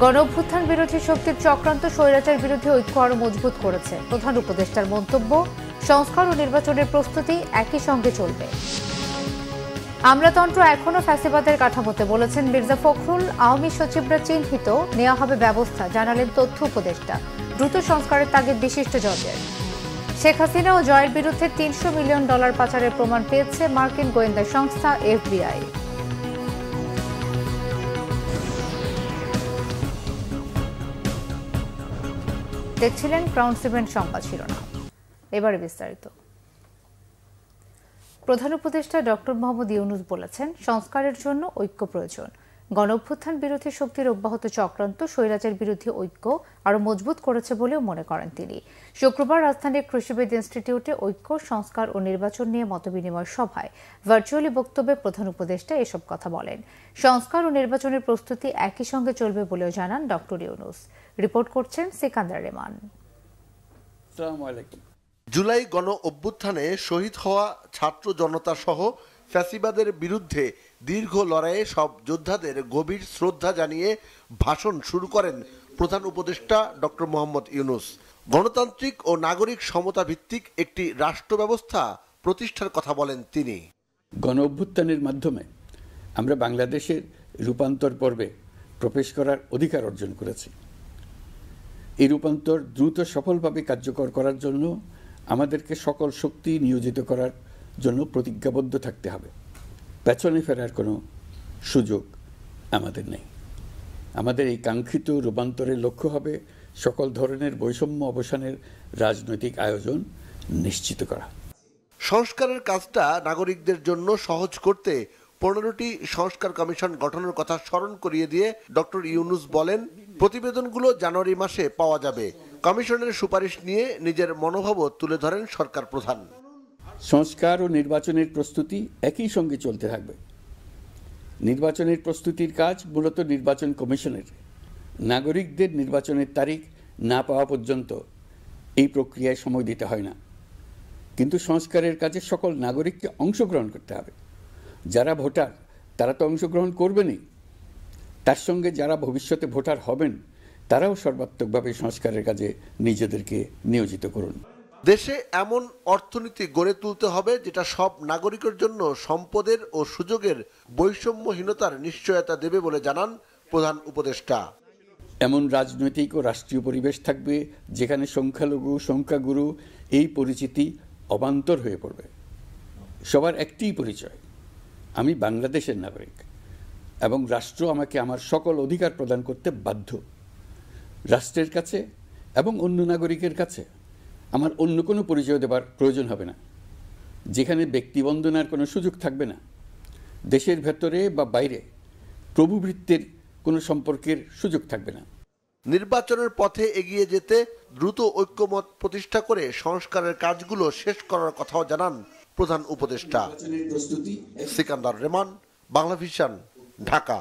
গণঅভ্যুত্থান বিরোধী শক্তির চক্রান্ত স্বৈরাচার বিরুদ্ধে ঐক্য আরো মজবুত করেছে। প্রধান উপদেষ্টার মন্তব্য, সংস্কার ও নির্বাচনের প্রস্তুতি একই সঙ্গে চলবে। আমলাতন্ত্র এখনো ফ্যাসিবাদের কাঠামোতে, বলেছেন মির্জা ফখরুল। আওয়ামী সচিবরা চিহ্নিত, নেওয়া হবে ব্যবস্থা, জানালেন তথ্য উপদেষ্টা। দ্রুত সংস্কারের তাগিদ বিশিষ্ট জজের। শেখ হাসিনা ও জয়ের বিরুদ্ধে $300 মিলিয়ন পাচারের প্রমাণ পেয়েছে মার্কিন গোয়েন্দা সংস্থা FBI। দেখছিলেন ক্রাউন সিমেন্ট সংবাদ শিরোনাম। এবারে বিস্তারিত। প্রধান উপদেষ্টা ডক্টর মোহাম্মদ ইউনূস বলেছেন, সংস্কারের জন্য ঐক্য প্রয়োজন। গণঅভ্যুত্থান বিরোধী শক্তির অব্যাহত চক্রান্ত স্বৈরাচার বিরোধী ঐক্য আরো মজবুত করেছে বলেও মনে করেন তিনি। শুক্রবার রাজধানীর কৃষিবিদ ইনস্টিটিউটে ঐক্য, সংস্কার ও নির্বাচন নিয়ে মতবিনিময় সভায় ভার্চুয়ালি বক্তব্যে প্রধান উপদেষ্টা এসব কথা বলেন। সংস্কার ও নির্বাচনের প্রস্তুতি একই সঙ্গে চলবে বলেও জানান ডক্টর ইউনূস। রিপোর্ট করছেন সিকান্দার রেমান। জুলাই গণ অভ্যুত্থানে শহীদ হওয়া ছাত্র জনতা সহ ফ্যাসিবাদের বিরুদ্ধে দীর্ঘ লড়াইয়ে সব যোদ্ধাদের গভীর শ্রদ্ধা জানিয়ে ভাষণ শুরু করেন প্রধান উপদেষ্টা ডক্টর মোহাম্মদ ইউনূস। গণতান্ত্রিক ও নাগরিক সমতা ভিত্তিক একটি রাষ্ট্র ব্যবস্থা প্রতিষ্ঠার কথা বলেন তিনি। গণ অভ্যুত্থানের মাধ্যমে আমরা বাংলাদেশের রূপান্তর পর্বে প্রবেশ করার অধিকার অর্জন করেছি। এই রূপান্তর দ্রুত সফলভাবে কার্যকর করার জন্য আমাদেরকে সকল শক্তি নিয়োজিত করার জন্য প্রতিজ্ঞাবদ্ধ থাকতে হবে। পেছনে ফেরার কোনো সুযোগ আমাদের নেই। আমাদের এই কাঙ্ক্ষিত রূপান্তরের লক্ষ্য হবে সকল ধরনের বৈষম্য অবসানের রাজনৈতিক আয়োজন নিশ্চিত করা। সংস্কারের কাজটা নাগরিকদের জন্য সহজ করতে 15টি সংস্কার কমিশন গঠনের কথা স্মরণ করিয়ে দিয়ে ডক্টর ইউনূস বলেন, প্রতিবেদনগুলো জানুয়ারি মাসে পাওয়া যাবে। কমিশনের সুপারিশ নিয়ে নিজের মনোভাবও তুলে ধরেন সরকার প্রধান। সংস্কার ও নির্বাচনের প্রস্তুতি একই সঙ্গে চলতে থাকবে। নির্বাচনের প্রস্তুতির কাজ মূলত নির্বাচন কমিশনের। নাগরিকদের নির্বাচনের তারিখ না পাওয়া পর্যন্ত এই প্রক্রিয়ায় সময় দিতে হয় না। কিন্তু সংস্কারের কাজে সকল নাগরিককে অংশগ্রহণ করতে হবে। যারা ভোটার তারা তো অংশগ্রহণ করবেনই, তার সঙ্গে যারা ভবিষ্যতে ভোটার হবেন তারাও সর্বাত্মকভাবে সংস্কারের কাজে নিজেদেরকে নিয়োজিত করুন। দেশে এমন অর্থনীতি গড়ে তুলতে হবে যেটা সব নাগরিকের জন্য সম্পদের ও সুযোগের বৈষম্যহীনতার নিশ্চয়তা দেবে বলে জানান প্রধান উপদেষ্টা। এমন রাজনৈতিক ও রাষ্ট্রীয় পরিবেশ থাকবে যেখানে সংখ্যালঘু সংখ্যাগুরু এই পরিচিতি অবান্তর হয়ে পড়বে। সবার একটিই পরিচয়, আমি বাংলাদেশের নাগরিক এবং রাষ্ট্র আমাকে আমার সকল অধিকার প্রদান করতে বাধ্য। রাষ্ট্রের কাছে এবং অন্য নাগরিকের কাছে আমার অন্য কোনো পরিচয় দেবার প্রয়োজন হবে না, যেখানে ব্যক্তিবন্দনার কোনো সুযোগ থাকবে না। দেশের ভেতরে বা বাইরে প্রভুভৃত্যের কোনো সম্পর্কের সুযোগ থাকবে না। নির্বাচনের পথে এগিয়ে যেতে দ্রুত ঐক্যমত প্রতিষ্ঠা করে সংস্কারের কাজগুলো শেষ করার কথাও জানান প্রধান উপদেষ্টা। সিকান্দার রেমান, বাংলাভিশন, ঢাকা।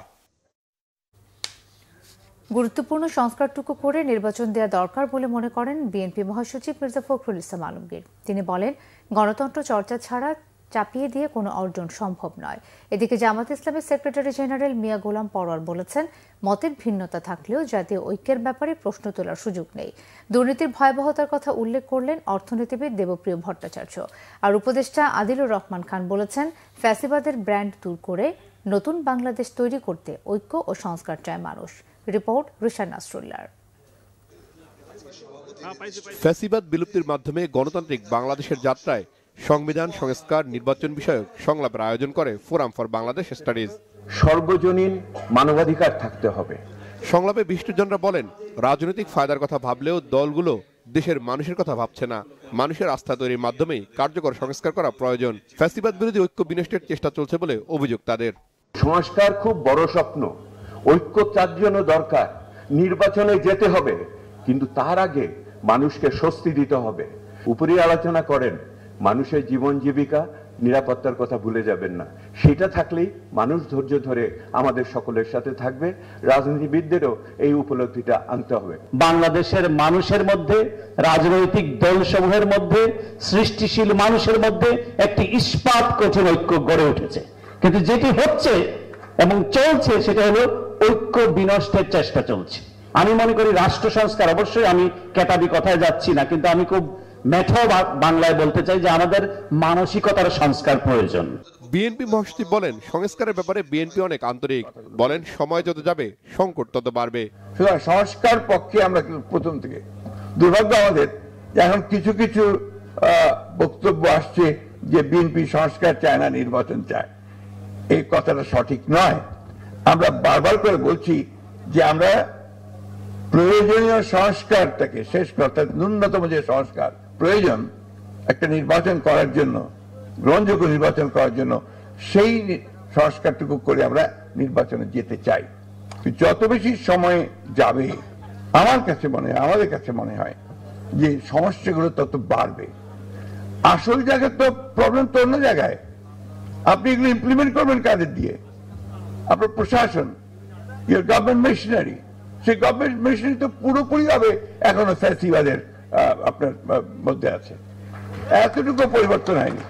গুরুত্বপূর্ণ সংস্কারটুকু করে নির্বাচন দেওয়া দরকার বলে মনে করেন বিএনপি মহাসচিব মির্জা ফখরুল ইসলাম আলমগীর। তিনি বলেন, গণতন্ত্র চর্চা ছাড়া চাপিয়ে দিয়ে কোনো অর্জন সম্ভব নয়। এদিকে জামাত ইসলামের সেক্রেটারি জেনারেল মিয়া গোলাম পরোয়ার বলেছেন, মতের ভিন্নতা থাকলেও জাতীয় ঐক্যের ব্যাপারে প্রশ্ন তোলার সুযোগ নেই। দুর্নীতির ভয়াবহতার কথা উল্লেখ করলেন অর্থনীতিবিদ দেবপ্রিয় ভট্টাচার্য। আর উপদেষ্টা আদিলুর রহমান খান বলেছেন, ফ্যাসিবাদের ব্র্যান্ড দূর করে নতুন বাংলাদেশ তৈরি করতে ঐক্য ও সংস্কার চায় মানুষ। রিপোর্ট রিশাদ নাসরুল্লাহ। ফ্যাসিবাদ বিলুপ্তির মাধ্যমে গণতান্ত্রিক বাংলাদেশের যাত্রায় সংবিধান সংস্কার, নির্বাচন বিষয়ক সংলাপের আয়োজন করে ফোরাম ফর বাংলাদেশ স্টাডিজ। সর্বজনীন মানবাধিকার থাকতে হবে। সংলাপে বিশিষ্টজনরা বলেন, রাজনৈতিক ফায়দার কথা ভাবলেও দলগুলো দেশের মানুষের কথা ভাবছে না। মানুষের আস্থা তৈরির মাধ্যমেই কার্যকর সংস্কার করা প্রয়োজন। ফ্যাসিবাদ বিরোধী ঐক্য বিনষ্টের চেষ্টা চলছে বলে অভিযোগ তাদের। সংস্কার খুব বড় স্বপ্ন, ঐক্য তার জন্য দরকার। নির্বাচনে যেতে হবে, কিন্তু তার আগে মানুষকে স্বস্তি দিতে হবে। উপরে আলোচনা করেন, মানুষের জীবন জীবিকা নিরাপত্তার কথা ভুলে যাবেন না। সেটা থাকলেই মানুষ ধৈর্য ধরে আমাদের সকলের সাথে থাকবে। রাজনীতিবিদদেরও এই উপলব্ধিটা আনতে হবে। বাংলাদেশের মানুষের মধ্যে, রাজনৈতিক দলসমূহের মধ্যে, সৃষ্টিশীল মানুষের মধ্যে একটি ইস্পাত কঠিন ঐক্য গড়ে উঠেছে, কিন্তু যেটি হচ্ছে এবং চলছে সেটা হলো ঐক্য বিনষ্টের চেষ্টা চলছে। আমি মনে করি রাষ্ট্র সংস্কার, অবশ্যই আমি কেতাবি কথায় যাচ্ছি না, কিন্তু আমি খুব মেঠো বাংলায় বলতে চাই যে আমাদের মানসিকতার সংস্কার প্রয়োজন। বিএনপি মহাসচিব বলেন, সংস্কারের ব্যাপারে বিএনপি অনেক আন্তরিক। বলেন, সময় যত যাবে সংকট তত বাড়বে। সংস্কার পক্ষে আমরা প্রথম থেকে, দুর্ভাগ্য আমাদের এখন কিছু কিছু বক্তব্য আসছে যে বিএনপি সংস্কার চায় না, নির্বাচন চায়। এই কথাটা সঠিক নয়। আমরা বারবার করে বলছি যে আমরা প্রয়োজনীয় সংস্কারটাকে শেষ করতে, ন্যূনতম যে সংস্কার প্রয়োজন একটা নির্বাচন করার জন্য, গ্রহণযোগ্য নির্বাচন করার জন্য, সেই সংস্কারটুকু করে আমরা নির্বাচনে যেতে চাই। যত বেশি সময় যাবে আমার কাছে মনে হয়, আমাদের কাছে মনে হয় যে সমস্যাগুলো তত বাড়বে। আসল জায়গায় তো প্রবলেম তো অন্য জায়গায়। আপনি এগুলো ইমপ্লিমেন্ট করবেন কাদের দিয়ে? আপনার প্রশাসন, ইউর গভর্নমেন্ট মেশিনারি, সেই গভর্নমেন্ট মেশিনারি তো পুরোপুরি ভাবে এখনো ফ্যাসিবাদের আপনার মধ্যে আছে, এতটুকু পরিবর্তন হয়নি।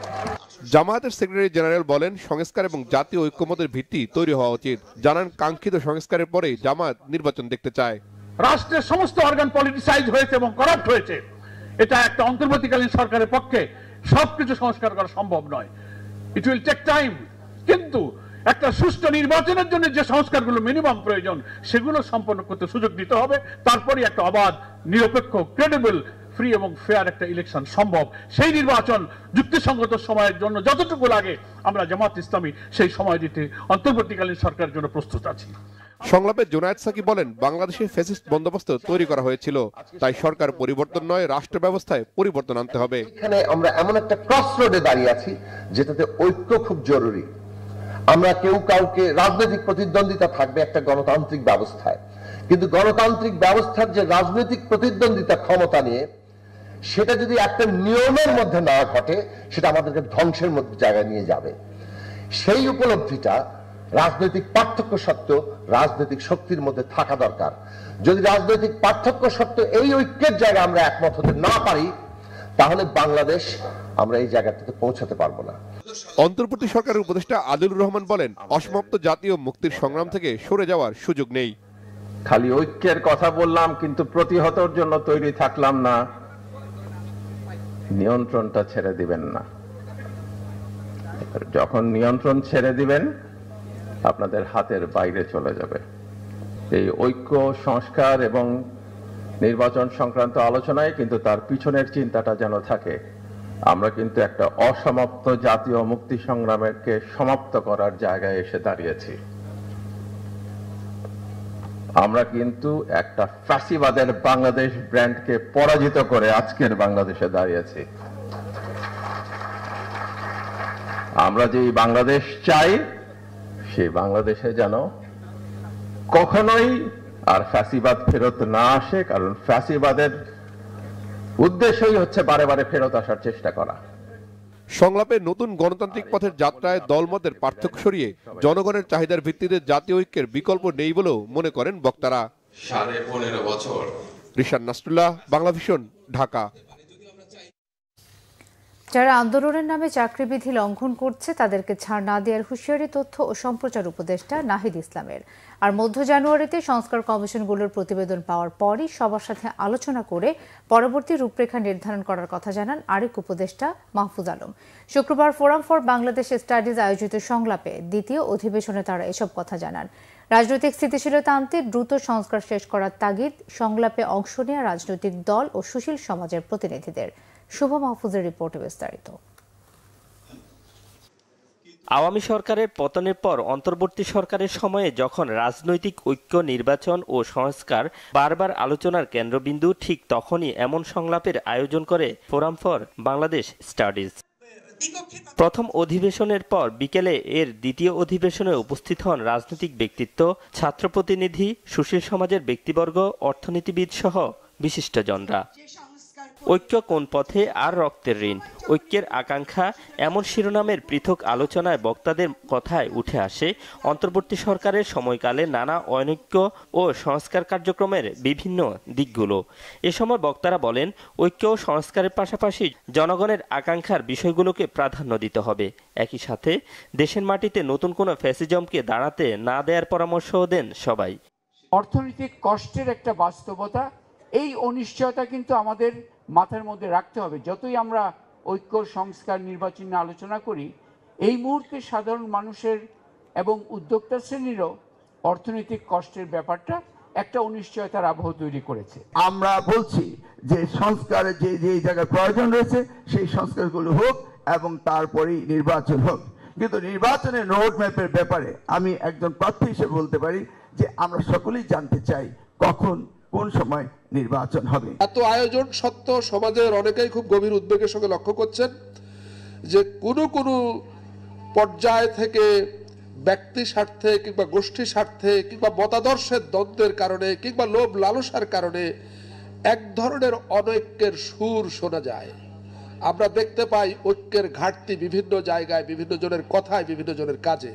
জামায়াতের সেক্রেটারি জেনারেল বলেন, সংস্কার এবং জাতীয় ঐক্যমতের ভিত্তি তৈরি হওয়া উচিত। জানান, কাঙ্ক্ষিত সংস্কারের পরেই জামায়াত নির্বাচন দেখতে চায়। রাষ্ট্রের সমস্ত অর্গান পলিটিসাইজ হয়েছে এবং করাপ্ট হয়েছে। এটা একটা অন্তর্বর্তীকালীন সরকারের পক্ষে সবকিছু সংস্কার করা সম্ভব নয়। It will take time. কিন্তু একটা সুষ্ঠু নির্বাচনের জন্য যে সংস্কারগুলো মিনিমাম প্রয়োজন সেগুলো সম্পন্ন করতে সুযোগ দিতে হবে। তারপরে একটা অবাধ, নিরপেক্ষ, ক্রেডিবল, ফ্রি এবং ফেয়ার একটা ইলেকশন সম্ভব। সেই নির্বাচন যুক্তিসঙ্গত সময়ের জন্য যতটুকু লাগে আমরা জামাত ইসলামী সেই সময় দিতে অন্তর্বর্তীকালীন সরকারের জন্য প্রস্তুত আছি। সংলাপে জুনায়েদ সাকি বলেন, বাংলাদেশে ফ্যাসিস্ট বন্দোবস্ত তৈরি করা হয়েছিল, তাই সরকার পরিবর্তন নয়, রাষ্ট্র ব্যবস্থায় পরিবর্তন আনতে হবে। এখানে আমরা এমন একটা ক্রস রোডে দাঁড়িয়ে আছি যেটাতে ঐক্য খুব জরুরি। আমরা কেউ কাউকে, রাজনৈতিক প্রতিদ্বন্দ্বিতা থাকবে একটা গণতান্ত্রিক ব্যবস্থায়, কিন্তু গণতান্ত্রিক ব্যবস্থার যে রাজনৈতিক প্রতিদ্বন্দ্বিতা ক্ষমতা নিয়ে, সেটা যদি একটা নিয়মের মধ্যে না ঘটে সেটা আমাদেরকে ধ্বংসের মধ্যে জায়গায় নিয়ে যাবে। সেই উপলব্ধিটা রাজনৈতিক পার্থক্য সত্ত্বেও রাজনৈতিক শক্তির মধ্যে থাকা দরকার। যদি রাজনৈতিক পার্থক্য সত্ত্বেও এই ঐক্যের জায়গায় আমরা একমত হতে না পারি, তাহলে বাংলাদেশ আমরা এই জায়গাটাতে পৌঁছাতে পারবো না। অন্তর্বর্তী সরকারের উপদেষ্টা আদিলুর রহমান বলেন, অসমাপ্ত জাতীয় মুক্তির সংগ্রাম থেকে সরে যাওয়ার সুযোগ নেই। খালি ঐক্যের কথা বললাম কিন্তু প্রতিহতর জন্য তৈরি থাকলাম না। নিয়ন্ত্রণটা ছেড়ে দিবেন না। যখন নিয়ন্ত্রণ ছেড়ে দিবেন আপনাদের হাতের বাইরে চলে যাবে। এই ঐক্য, সংস্কার এবং নির্বাচন সংক্রান্ত আলোচনায় কিন্তু তার পিছনের চিন্তাটা যেন থাকে, আমরা কিন্তু একটা অসমাপ্ত জাতীয় মুক্তি সংগ্রামকে সমাপ্ত করার জায়গায় এসে দাঁড়িয়েছি। আমরা কিন্তু একটা ফ্যাসিবাদের বাংলাদেশ ব্র্যান্ডকে পরাজিত করে আজকের বাংলাদেশে দাঁড়িয়েছি। আমরা যে বাংলাদেশ চাই, সেই বাংলাদেশে যেন কখনোই আর ফ্যাসিবাদ ফেরত না আসে, কারণ ফ্যাসিবাদের উদ্দেশ্যই হচ্ছে বারে বারে ফেরত আসার চেষ্টা করা। সংলাপে নতুন গণতান্ত্রিক পথের যাত্রায় দলমতের পার্থক্য সরিয়ে জনগণের চাহিদার ভিত্তিতে জাতীয় ঐক্যের বিকল্প নেই বলেও মনে করেন বক্তারা। 15.5 বছর। রিশান নাসরুল্লাহ, বাংলাভিশন, ঢাকা। যারা আন্দোলনের নামে চাকরিবিধি লঙ্ঘন করছে তাদেরকে ছাড় না দেওয়ার হুঁশিয়ারি তথ্য ও সম্প্রচার উপদেষ্টা নাহিদ ইসলামের। আর মধ্য জানুয়ারিতে সংস্কার কমিশনগুলোর প্রতিবেদন পাওয়ার পরই সবার সাথে আলোচনা করে পরবর্তী রূপরেখা নির্ধারণ করার কথা জানান আরেক উপদেষ্টা মাহফুজ আলম। শুক্রবার ফোরাম ফর বাংলাদেশ স্টাডিজ আয়োজিত সংলাপে দ্বিতীয় অধিবেশনে তারা এসব কথা জানান। রাজনৈতিক স্থিতিশীলতা আনতে দ্রুত সংস্কার শেষ করার তাগিদ সংলাপে অংশ নেওয়া রাজনৈতিক দল ও সুশীল সমাজের প্রতিনিধিদের। শুভ মাহফুজের রিপোর্টে বিস্তারিত। আওয়ামী সরকারের পতনের পর অন্তর্বর্তী সরকারের সময়ে যখন রাজনৈতিক ঐক্য, নির্বাচন ও সংস্কার বারবার আলোচনার কেন্দ্রবিন্দু, ঠিক তখনই এমন সংলাপের আয়োজন করে ফোরাম ফর বাংলাদেশ স্টাডিজ। প্রথম অধিবেশনের পর বিকেলে এর দ্বিতীয় অধিবেশনে উপস্থিত হন রাজনৈতিক ব্যক্তিত্ব, ছাত্র প্রতিনিধি, সুশীল সমাজের ব্যক্তিবর্গ, অর্থনীতিবিদ সহ বিশিষ্টজনরা। ঐক্য কোন পথে আর রক্তের ঋণ, ঐক্যের আকাঙ্ক্ষা, এমন শিরোনামের পৃথক আলোচনায় বক্তাদের কথায় উঠে আসে অন্তর্বর্তী সরকারের সময়কালে নানা অনৈক্য ও সংস্কার কার্যক্রমের বিভিন্ন দিকগুলো। এ সময় বক্তারা বলেন, ঐক্য ও সংস্কারের পাশাপাশি জনগণের আকাঙ্ক্ষার বিষয়গুলোকে প্রাধান্য দিতে হবে। একই সাথে দেশের মাটিতে নতুন কোনো ফ্যাসিজমকে দাঁড়াতে না দেওয়ার পরামর্শও দেন সবাই। অর্থনৈতিক কষ্টের একটা বাস্তবতা, এই অনিশ্চয়তা কিন্তু আমাদের মাথার মধ্যে রাখতে হবে। যতই আমরা ঐক্য, সংস্কার, নির্বাচন নিয়ে আলোচনা করি, এই মুহূর্তে সাধারণ মানুষের এবং উদ্যোক্তা শ্রেণীরও অর্থনৈতিক কষ্টের ব্যাপারটা একটা অনিশ্চয়তার আবহ তৈরি করেছে। আমরা বলছি যে সংস্কারের যে জায়গায় প্রয়োজন রয়েছে সেই সংস্কারগুলো হোক এবং তারপরেই নির্বাচন হোক। কিন্তু নির্বাচনের রোড ম্যাপের ব্যাপারে আমি একজন প্রার্থী হিসেবে বলতে পারি যে আমরা সকলেই জানতে চাই কখন কোন সময় নির্বাচন হবে। এত আয়োজন সত্ত্বেও সমাজের অনেকেই খুব গভীর উদ্বেগের সঙ্গে লক্ষ্য করছেন যে কোনো পর্যায় থেকে ব্যক্তি স্বার্থে কিংবা গোষ্ঠী স্বার্থে কিংবা মতাদর্শের দ্বন্দ্বের কারণে কিংবা লোভ লালসার কারণে এক ধরনের অনৈক্যের সুর শোনা যায়। আমরা দেখতে পাই ঐক্যের ঘাটতি বিভিন্ন জায়গায়, বিভিন্ন জনের কথায়, বিভিন্ন জনের কাজে।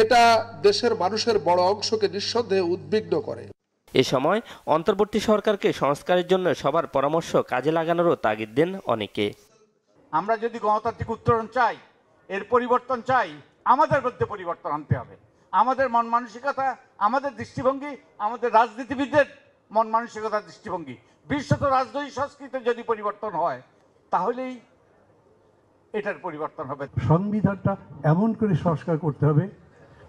এটা দেশের মানুষের বড় অংশকে নিঃসন্দেহে উদ্বিগ্ন করে। এ সময় অন্তর্বর্তী সরকারকে সংস্কারের জন্য সবার পরামর্শ কাজে লাগানোরও তাগিদ দেন অনেকে। আমরা যদি গণতান্ত্রিক উত্তরণ চাই, এর পরিবর্তন চাই, আমাদের মধ্যে পরিবর্তন আনতে হবে। আমাদের মন মানসিকতা, আমাদের দৃষ্টিভঙ্গি, আমাদের রাজনীতিবিদদের মন মানসিকতা, দৃষ্টিভঙ্গি, বিশ্বত রাজনৈতিক সংস্কৃতি যদি পরিবর্তন হয় তাহলেই এটার পরিবর্তন হবে। সংবিধানটা এমন করে সংস্কার করতে হবে,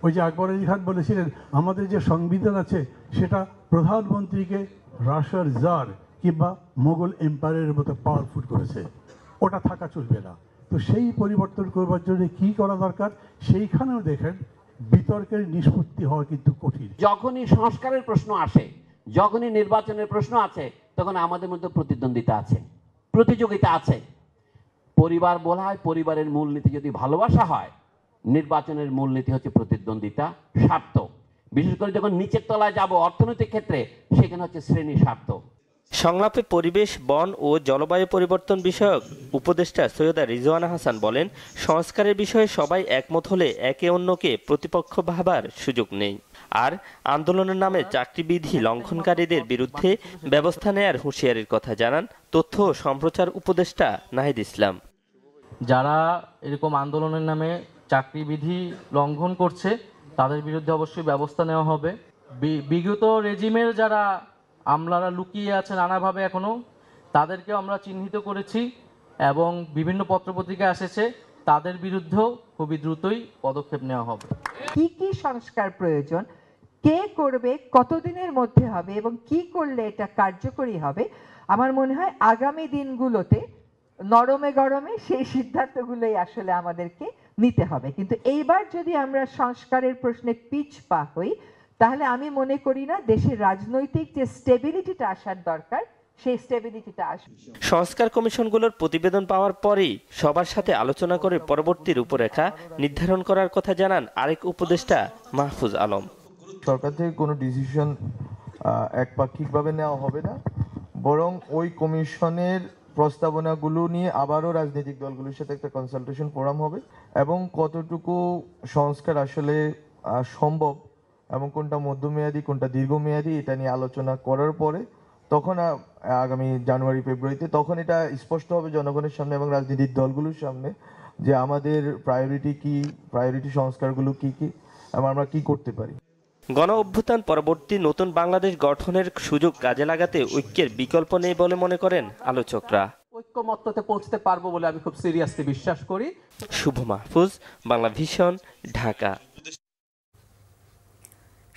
ওই যে আকবর আলী খান বলেছিলেন আমাদের যে সংবিধান আছে সেটা প্রধানমন্ত্রীকে রাশিয়ার জার কিংবা মোগল এম্পায়ারের মতো পাওয়ারফুল করেছে, ওটা থাকা চলবে না। তো সেই পরিবর্তন করবার জন্য কি করা দরকার, সেইখানেও দেখেন বিতর্কের নিষ্পত্তি হওয়া কিন্তু কঠিন। যখনই সংস্কারের প্রশ্ন আসে, যখনই নির্বাচনের প্রশ্ন আছে, তখন আমাদের মধ্যে প্রতিদ্বন্দ্বিতা আছে, প্রতিযোগিতা আছে। পরিবার বলা হয়, পরিবারের মূলনীতি যদি ভালোবাসা হয়, নির্বাচনের মূলনীতি হচ্ছে প্রতিদ্বন্দ্বিতা, স্বার্থ। বিশেষ করে যখন নিচের তলায় যাব অর্থনৈতিক ক্ষেত্রে, সেখানে হচ্ছে শ্রেণী স্বার্থ। সংলাপে পরিবেশ, বন ও জলবায়ু পরিবর্তন বিষয়ক উপদেষ্টা সৈয়দা রিজওয়ানা হাসান বলেন, সংস্কারের বিষয়ে সবাই একমত হলে একে অন্যকে প্রতিপক্ষ ভাবার সুযোগ নেই। আর আন্দোলনের নামে চাকরিবিধি লঙ্ঘনকারীদের বিরুদ্ধে ব্যবস্থা নেয়ার হুঁশিয়ারির কথা জানান তথ্য ও সম্প্রচার উপদেষ্টা নাহিদ ইসলাম। যারা এরকম আন্দোলনের নামে চাকরিবিধি লঙ্ঘন করছে তাদের বিরুদ্ধে অবশ্যই ব্যবস্থা নেওয়া হবে। বিগত রেজিমের যারা আমলারা লুকিয়ে আছে নানাভাবে এখনো, তাদেরকেও আমরা চিহ্নিত করেছি এবং বিভিন্ন পত্রপত্রিকা এসেছে, তাদের বিরুদ্ধেও খুবই দ্রুতই পদক্ষেপ নেওয়া হবে। কি কি সংস্কার প্রয়োজন, কে করবে, কতদিনের মধ্যে হবে এবং কি করলে এটা কার্যকরী হবে, আমার মনে হয় আগামী দিনগুলোতে নরমে গরমে সেই সিদ্ধান্তগুলোই আসলে আমাদেরকে নিতে হবে। কিন্তু এইবার যদি আমরা সংস্কারের প্রশ্নে পিছপা হই, তাহলে আমি মনে করি না দেশের রাজনৈতিক যে স্টেবিলিটিটা আসার দরকার সেই স্টেবিলিটিটা আসবে। সংস্কার কমিশনগুলোর প্রতিবেদন পাওয়ার পরেই সবার সাথে আলোচনা করে পরবর্তী রূপরেখা নির্ধারণ করার কথা জানান আরেক উপদেষ্টা মাহফুজ আলম। সরকার থেকে কোনো ডিসিশন একপাক্ষিকভাবে নেওয়া হবে না, বরং ওই কমিশনের প্রস্তাবনাগুলো নিয়ে আবারও রাজনৈতিক দলগুলোর সাথে একটা কনসালটেশন ফোরাম হবে এবং কতটুকু সংস্কার আসলে সম্ভব এবং কোনটা মধ্যমেয়াদী কোনটা দীর্ঘমেয়াদী এটা নিয়ে আলোচনা করার পরে তখন আগামী জানুয়ারি ফেব্রুয়ারিতে তখন এটা স্পষ্ট হবে জনগণের সামনে এবং রাজনৈতিক দলগুলোর সামনে যে আমাদের প্রায়োরিটি কি, প্রায়োরিটি সংস্কারগুলো কি কি এবং আমরা কি করতে পারি। গণ অভ্যুত্থান পরবর্তী নতুন বাংলাদেশ গঠনের সুযোগ কাজে লাগাতে ঐক্যের বিকল্প নেই বলে মনে করেন আলোচকরা। ঐক্যমত্যতে পৌঁছতে পারবো বলে আমি খুব সিরিয়াসলি বিশ্বাস করি। শুভ মাহফুজ, বাংলা ভিশন, ঢাকা।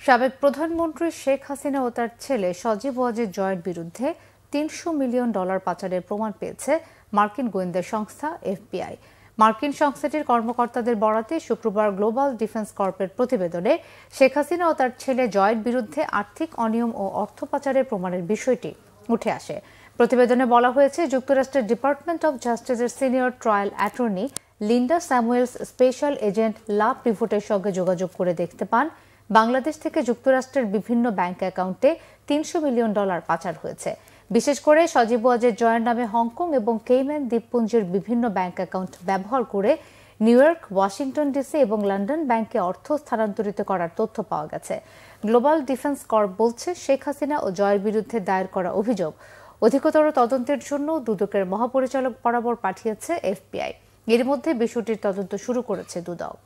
সাবেক প্রধানমন্ত্রী শেখ হাসিনা ও তার ছেলে সজীব ওয়াজেদ জয়ের বিরুদ্ধে $300 মিলিয়ন পাচারের প্রমাণ পেয়েছে মার্কিন গোয়েন্দা সংস্থা FBI। মার্কিন সংস্থাটির কর্মকর্তাদের বরাতে শুক্রবার গ্লোবাল ডিফেন্স কর্পের প্রতিবেদনে শেখ হাসিনা ও তার ছেলে জয়ের বিরুদ্ধে আর্থিক অনিয়ম ও অর্থ পাচারের প্রমাণের বিষয়টি উঠে আসে। প্রতিবেদনে বলা হয়েছে, যুক্তরাষ্ট্রের ডিপার্টমেন্ট অব জাস্টিসের senior trial attorney Linda Samuels special agent La প্রিভোটের সঙ্গে যোগাযোগ করে দেখতে পান বাংলাদেশ থেকে যুক্তরাষ্ট্রের বিভিন্ন ব্যাংক অ্যাকাউন্টে $300 মিলিয়ন পাচার হয়েছে। বিশেষ করে সজীব ওয়াজেদ জয়ের নামে হংকং এবং কেইম্যান দ্বীপপুঞ্জের বিভিন্ন ব্যাংক অ্যাকাউন্ট ব্যবহার করে নিউ ইয়র্ক, ওয়াশিংটন ডিসি এবং লন্ডন ব্যাংকে অর্থ স্থানান্তরিত করার তথ্য পাওয়া গেছে। গ্লোবাল ডিফেন্স কর্প বলছে, শেখ হাসিনা ও জয়ের বিরুদ্ধে দায়ের করা অভিযোগ অধিকতর তদন্তের জন্য দুদকের মহাপরিচালক বরাবর পাঠিয়েছে FBI। এর মধ্যে বিষয়টির তদন্ত শুরু করেছে দুদক।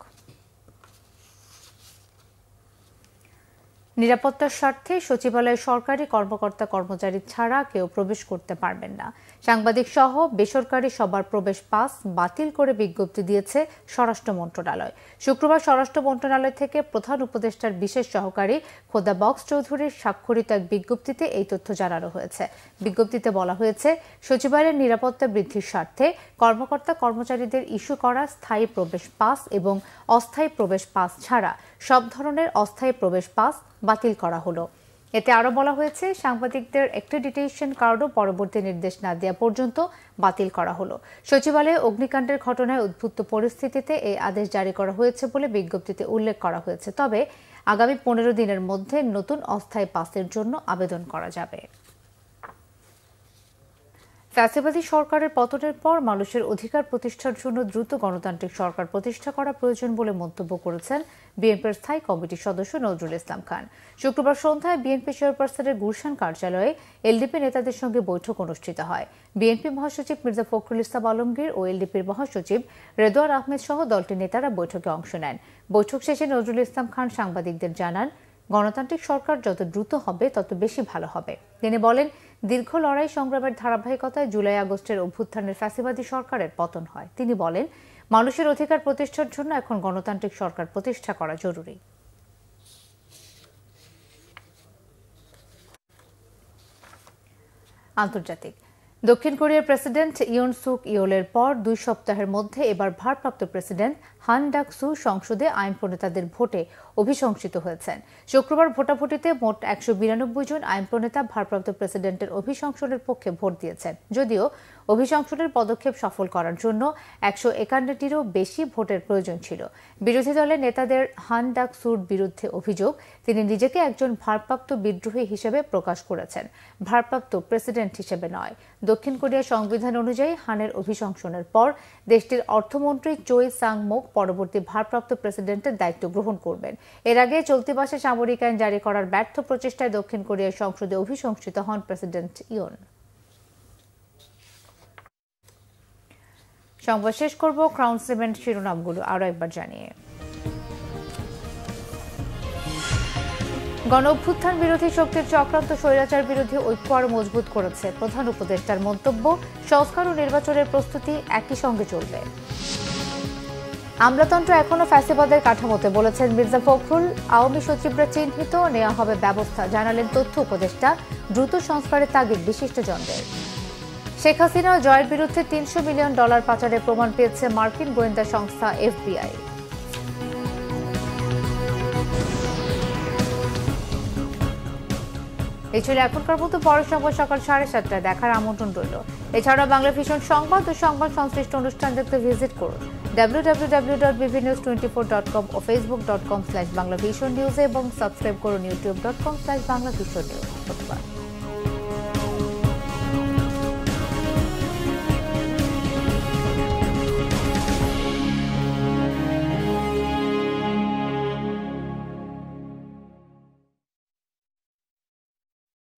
নিরাপত্তার স্বার্থে সচিবালয়ে সরকারি কর্মকর্তা কর্মচারী ছাড়া কেউ প্রবেশ করতে পারবেন না। সাংবাদিক সহ বেসরকারি সবার প্রবেশ পাস বাতিল করে বিজ্ঞপ্তি দিয়েছে স্বরাষ্ট্র মন্ত্রণালয়। শুক্রবার স্বরাষ্ট্র মন্ত্রণালয় থেকে প্রধান উপদেষ্টার বিশেষ সহকারী খোদা বক্স চৌধুরীর স্বাক্ষরিত এক বিজ্ঞপ্তিতে এই তথ্য জানানো হয়েছে। বিজ্ঞপ্তিতে বলা হয়েছে, সচিবালয়ের নিরাপত্তা বৃদ্ধির স্বার্থে কর্মকর্তা কর্মচারীদের ইস্যু করা স্থায়ী প্রবেশ পাস এবং অস্থায়ী প্রবেশ পাস ছাড়া সব ধরনের অস্থায়ী প্রবেশ পাস বাতিল করা হলো। এতে আরও বলা হয়েছে, সাংবাদিকদের অ্যাক্রেডিটেশন কার্ডও পরবর্তী নির্দেশ না দেওয়া পর্যন্ত বাতিল করা হলো। সচিবালয়ে অগ্নিকাণ্ডের ঘটনায় উদ্ভূত পরিস্থিতিতে এই আদেশ জারি করা হয়েছে বলে বিজ্ঞপ্তিতে উল্লেখ করা হয়েছে। তবে আগামী 15 দিনের মধ্যে নতুন অস্থায়ী পাসের জন্য আবেদন করা যাবে। ফ্যাসিবাদী সরকারের পতনের পর মানুষের অধিকার প্রতিষ্ঠার জন্য দ্রুত গণতান্ত্রিক সরকার প্রতিষ্ঠা করা প্রয়োজন বলে মন্তব্য করেছেন বিএনপির স্থায়ী কমিটির সদস্য নজরুল ইসলাম খান। শুক্রবার সন্ধ্যায় বিএনপি চেয়ারপারসনের গুলশান কার্যালয়ে এলডিপি নেতাদের সঙ্গে বৈঠক অনুষ্ঠিত হয়। বিএনপি মহাসচিব মির্জা ফখরুল ইসলাম আলমগীর ও এলডিপির মহাসচিব রেদওয়ান আহমেদ সহ দলটির নেতারা বৈঠকে অংশ নেন। বৈঠক শেষে নজরুল ইসলাম খান সাংবাদিকদের জানান, গণতান্ত্রিক সরকার যত দ্রুত হবে তত বেশি ভালো হবে। তিনি বলেন, দীর্ঘ লড়াই সংগ্রামের ধারাবাহিকতায় জুলাই আগস্টের অভ্যুত্থানের ফ্যাসিবাদী সরকারের পতন হয়। তিনি বলেন, মানুষের অধিকার প্রতিষ্ঠার জন্য এখন গণতান্ত্রিক সরকার প্রতিষ্ঠা করা জরুরি। আন্তর্জাতিক। দক্ষিণ কোরিয়ার প্রেসিডেন্ট ইয়ন সুক ইয়োলের পর 2 সপ্তাহের মধ্যে এবার ভারপ্রাপ্ত প্রেসিডেন্ট হান ডাক সু সংসদে আইন প্রণেতাদের ভোটে অভিশংসিত হয়েছেন। শুক্রবার ভোটাভুটিতে মোট 192 জন আইন প্রণেতা ভারপ্রাপ্ত প্রেসিডেন্টের অভিশংসনের পক্ষে ভোট দিয়েছেন। যদিও অভিশংসনের পদক্ষেপ সফল করার জন্য 151টিরও বেশি ভোটের প্রয়োজন ছিল। বিরোধী দলের নেতাদের হান ডাক সুর বিরুদ্ধে অভিযোগ, তিনি নিজেকে একজন ভারপ্রাপ্ত বিদ্রোহী হিসেবে প্রকাশ করেছেন, ভারপ্রাপ্ত প্রেসিডেন্ট হিসেবে নয়। দক্ষিণ কোরিয়ার সংবিধান অনুযায়ী হানের অভিশংসনের পর দেশটির অর্থমন্ত্রী চোই সাং মুক পরবর্তী ভারপ্রাপ্ত প্রেসিডেন্টের দায়িত্ব গ্রহণ করবেন। এর আগে চলতি মাসে সামরিক আইন জারি করার ব্যর্থ প্রচেষ্টায় দক্ষিণ কোরিয়ার সংসদে অভিশংসিত হন প্রেসিডেন্ট ইয়ন। সংবাদ শেষ করব ক্রাউন সিমেন্ট শিরোনামগুলো আরও একবার জানিয়ে। গণ অভ্যুত্থান বিরোধী শক্তির চক্রান্ত স্বৈরাচার বিরোধী ঐক্য আরও মজবুত করেছে প্রধান উপদেষ্টার মন্তব্য, সংস্কার ও নির্বাচনের প্রস্তুতি একই সঙ্গে চলবে। আমলাতন্ত্র এখনো ফ্যাসিবাদের কাঠামোতে, বলেছেন মির্জা ফখরুল। আওয়ামী সচিবরা চিহ্নিত, নেওয়া হবে ব্যবস্থা, জানালেন তথ্য উপদেষ্টা। দ্রুত সংস্কারের তাগিদ বিশিষ্টজনদের। শেখ হাসিনা জয়ের বিরুদ্ধে $300 মিলিয়ন পাচারের প্রমাণ পেয়েছে মার্কিন গোয়েন্দা সংস্থা FBI। এই ছিল এখনকার মতো। পরের সংবাদ সকাল 7:30টায় দেখার আমন্ত্রণ রইল। এছাড়া বাংলা ভিশন সংবাদ ও সংবাদ সংশ্লিষ্ট অনুষ্ঠান দেখতে ভিজিট করুন www.bvnews24.com ও facebook.com/banglavisionnews এবং সাবস্ক্রাইব করুন youtube.com/banglavisionnews। ধন্যবাদ।